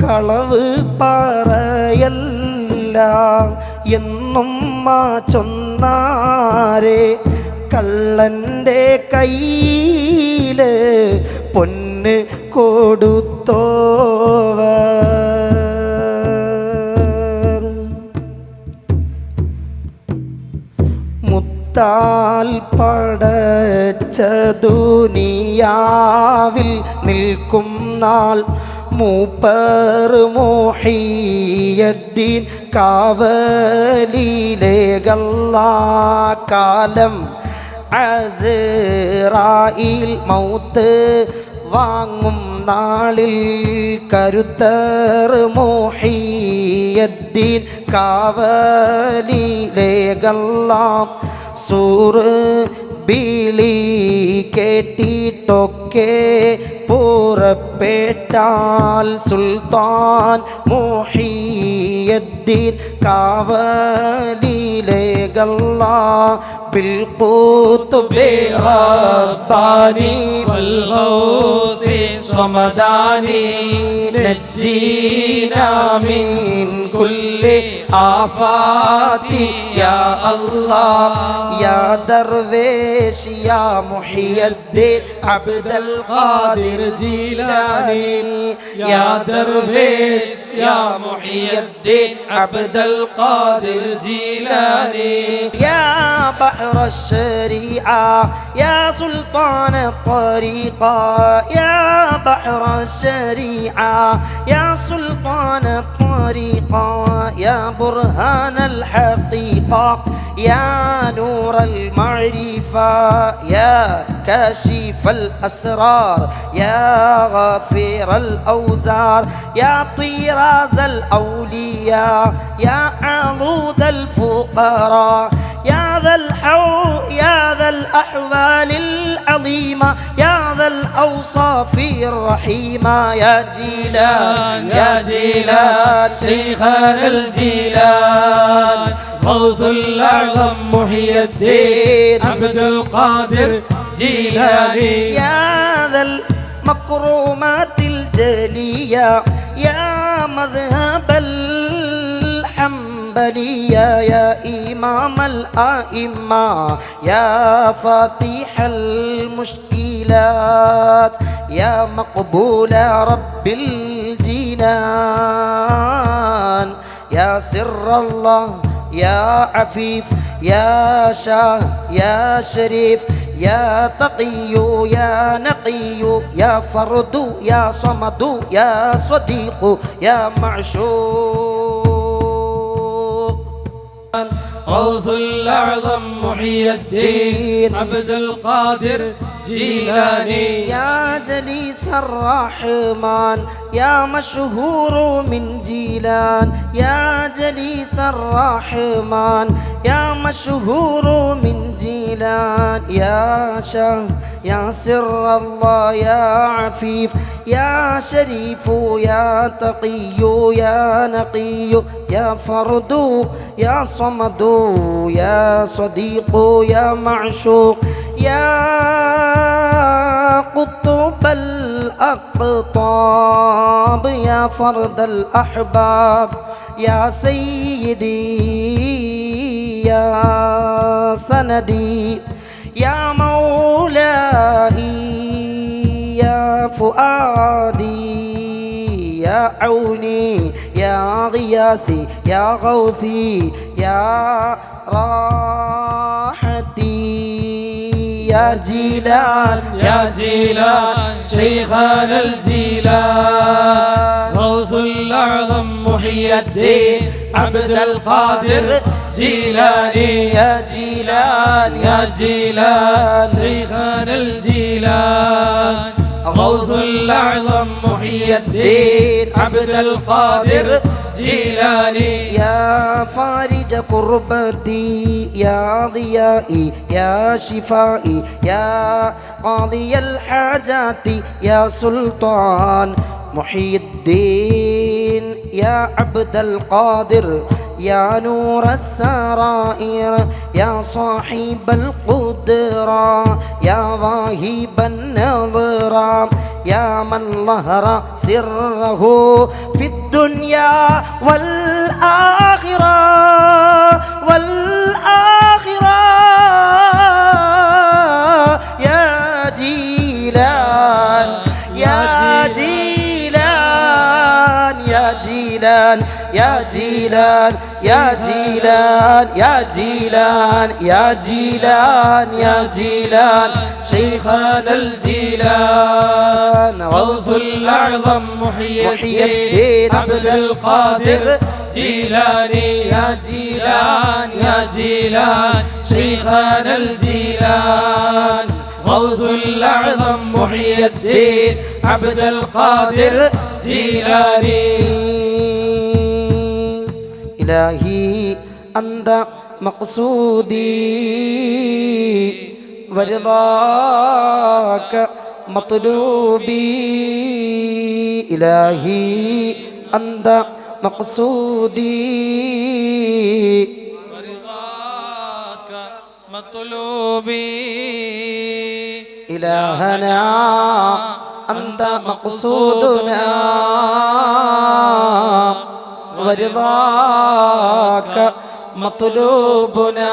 കളവ് പറയല്ല എന്നും ചൊന്നാരെ കള്ളൻ്റെ കയ്യില് പൊന്ന് കൊടുത്തോവർ മുത്താൽ പടച്ച ദുനിയാവിൽ നിൽക്കും നാൾ മൂപ്പർ മുഹയ്യദ്ദീൻ കാവലിലേകല്ലാ കാലം അസ്റായിൽ മൗത്ത് വാങ്ങും നാളിൽ കരുത്തർ മുഹയ്യദ്ദീൻ കാവലിലേകല്ലാ സൂറ് ബിളി കേട്ടിട്ടൊക്കെ പുറപ്പെട്ടാൽ സുൽത്താൻ മുഹയ്യദ്ദീൻ കാവലിലേകല്ലാ بالقطب رباني والغوث صمداني نجينا من كل آفات يا الله يا درويش يا محي الدين عبد القادر جيلاني يا درويش يا محي الدين عبد القادر جيلاني يا بحر الشريعة يا سلطان الطريقة يا بحر الشريعة يا سلطان الطريقة يا برهان الحقيقة يا نور المعرفة يا كاشف الأسرار يا غافر الأوزار يا طراز الأولياء يا عضود الفقراء يا ذا الأحوال العظيمة يا ذا الأوصاف الرحيمة يا جيلان يا جيلان شيخنا الجيلان غوث الأعظم محي الدين عبد القادر جيلاني يا ذا المكرمات الجلية يا مذهب الحنبلية يا إمام الأئمة يا فاتح المشكلات يا مقبول رب الجنان يا سر الله يا عفيف يا شاه يا شريف يا تقي يا نقي يا فرد يا صمد يا صديق يا معشوق غوث الأعظم محي الدين عبد القادر جيلاني يا جليس الرحمن يا مشهور من جيلان يا جليس الرحمن يا مشهور من جيلان يا شاه يا سر الله يا عفيف يا شريف يا تقي يا نقي يا فرد يا صمد يا صديق يا معشوق يا قطب الأقطاب يا فرد الأحباب يا سيدي يا سندي يا مولاي يا فؤادي يا عوني يا غياثي يا غوثي يا راحتي يا جيلان يا جيلان شيخنا الجيلان غوث الأعظم محي الدين عبد القادر جيلاني يا جيلان يا جيلان شيخنا الجيلان غوث الأعظم محي الدين عبد القادر جيلاني يا فارج كربتي يا ضيائي يا شفائي يا قاضي الحاجات يا سلطان محي الدين يا عبد القادر يا نور السرائر يا صاحب القدرة يا واهب النظرة يا من ظهر سره في الدنيا والآخرة يا جيلان يا جيلان يا جيلان يا جيلان يا جيلان يا جيلان يا جيلان يا جيلان شيخنا الجيلان غوث الأعظم محي الدين عبد القادر جيلاني يا جيلان يا جيلان شيخنا الجيلان غوث الأعظم محي الدين عبد القادر جيلاني إلهي أنت مقصودي ورضاك مطلوبي إلهي أنت مقصودي ورضاك مطلوبي إلهنا أنت مقصودنا ورضاك مطلوبنا